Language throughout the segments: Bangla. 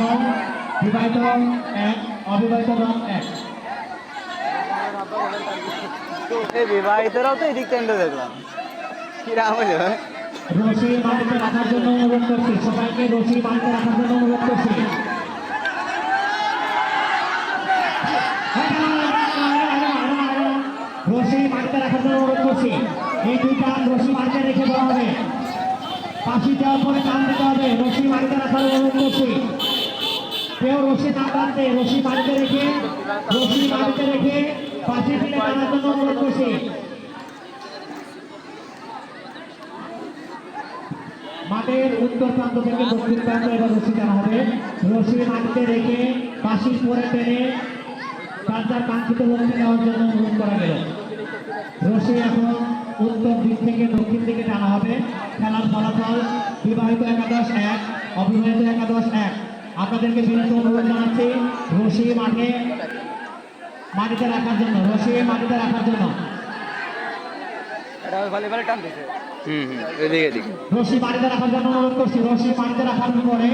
ফলাফল বিবাহিত 1 অবিবাহিত দল 1। এই বিবাহিতরাও তো এদিক থেকে দেখলাম কিরাম হইল। রশি মাটিতে রাখার জন্য অনুরোধ করছি, সবাইকে রশি মাটিতে রাখার জন্য অনুরোধ করছি। রশি মাটিতে রাখার জন্য অনুরোধ করছি। এই দুইটা রশি মাটিতে রেখে দেওয়া হবে, পাশি দেওয়ার পরে টান দিতে হবে। রশি মাটিতে রাখার অনুরোধ করছি। কেউ রশি না টানতে, রশি মাটিতে রেখে পাশি দিলে টানার জন্য অনুরোধ করছি। মাঠের উত্তর প্রান্ত থেকে দক্ষিণ প্রান্ত এবার রশি টানা হবে। রশি মাটিতে রেখে পাশির পরে টেনে তার কাঙ্ক্ষিত লক্ষ্যে নেওয়ার জন্য অনুরোধ করা গেল। রশি এখন উত্তর দিক থেকে দক্ষিণ দিকে টানা হবে। খেলার ফলাফল বিবাহিত একাদশ 1 অবিবাহিত একাদশ 1। আপনাদেরকে বিনীত অনুরোধ জানাচ্ছি রশি মাটিতে রাখার জন্য, রশি মাটিতে রাখার জন্য। রশি মাটিতে রাখার জন্য অনুরোধ করছি। রশি মাটিতে রাখার পরে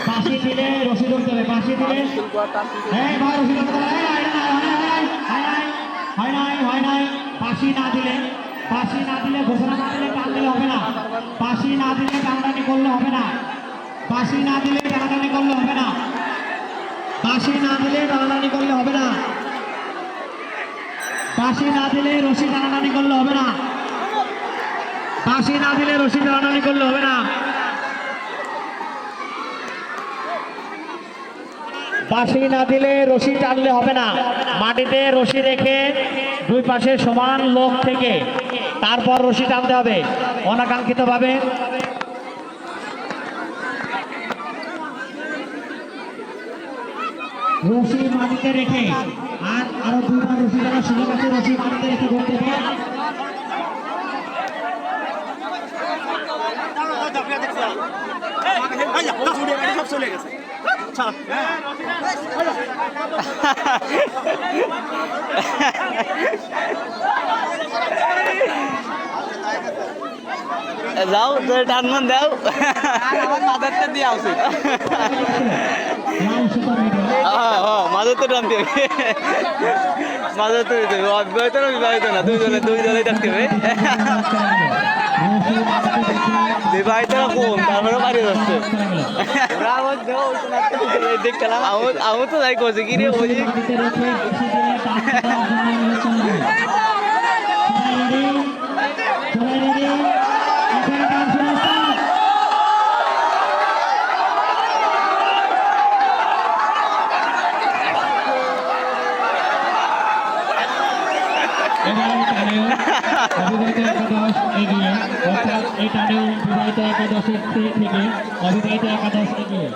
পাশি দিলে রশি ধরতে হবে, পাশি দিলে রশি ধরতে হবে। হয় নাই। পাশি না দিলে ঘোষণা না দিলে টান দিলে হবে না। পাশি না দিলে টানাটানি করলে হবে না। পাশি না দিলে টানাটানি করলে হবে না। পাশি না দিলে টানাটানি করলে হবে না। পাশি না দিলে রশি টানাটানি করলে হবে না। পাশি না দিলে রশি টানাটানি করলে হবে না। পাশি না দিলে রশি টানলে হবে না। মাটিতে রশি রেখে দুই পাশে সমান লোক থেকে তারপর রশি টানতে হবে অনাকাঙ্ক্ষিত ভাবে। রশি মাটিতে রেখে আরো দুইবার রশি টানার সুযোগ আছে। রশি মাটিতে রেখে ধরতে হবে। যাও তোর টানমান দাও মাদারটা দিয়ে আসি। মাদার তো টানতে হবে, মাদার তো দিতে হবে। অবিবাহিত না বিবাহিত না, দুই দলেই টানতে হবে। বিবাহিতরা কোন তারপরে বাড়ি যাচ্ছে দেখলাম। আমি তো যাই করছি কি রে ওই অবিবাহিত একাদশ এগিয়ে, অর্থাৎ এই টানেও বিবাহিত একাদশের থেকে অবিবাহিত একাদশ এগিয়ে।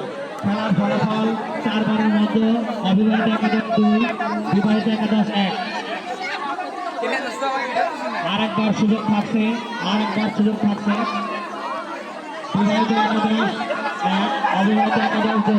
খেলার ফলাফল 4 বারের মধ্যে অবিবাহিত একাদশ 2 বিবাহিত একাদশ 1। আরেকবার সুযোগ থাকছে, বিবাহিত একাদশ 1 অবিবাহিত একাদশ 2।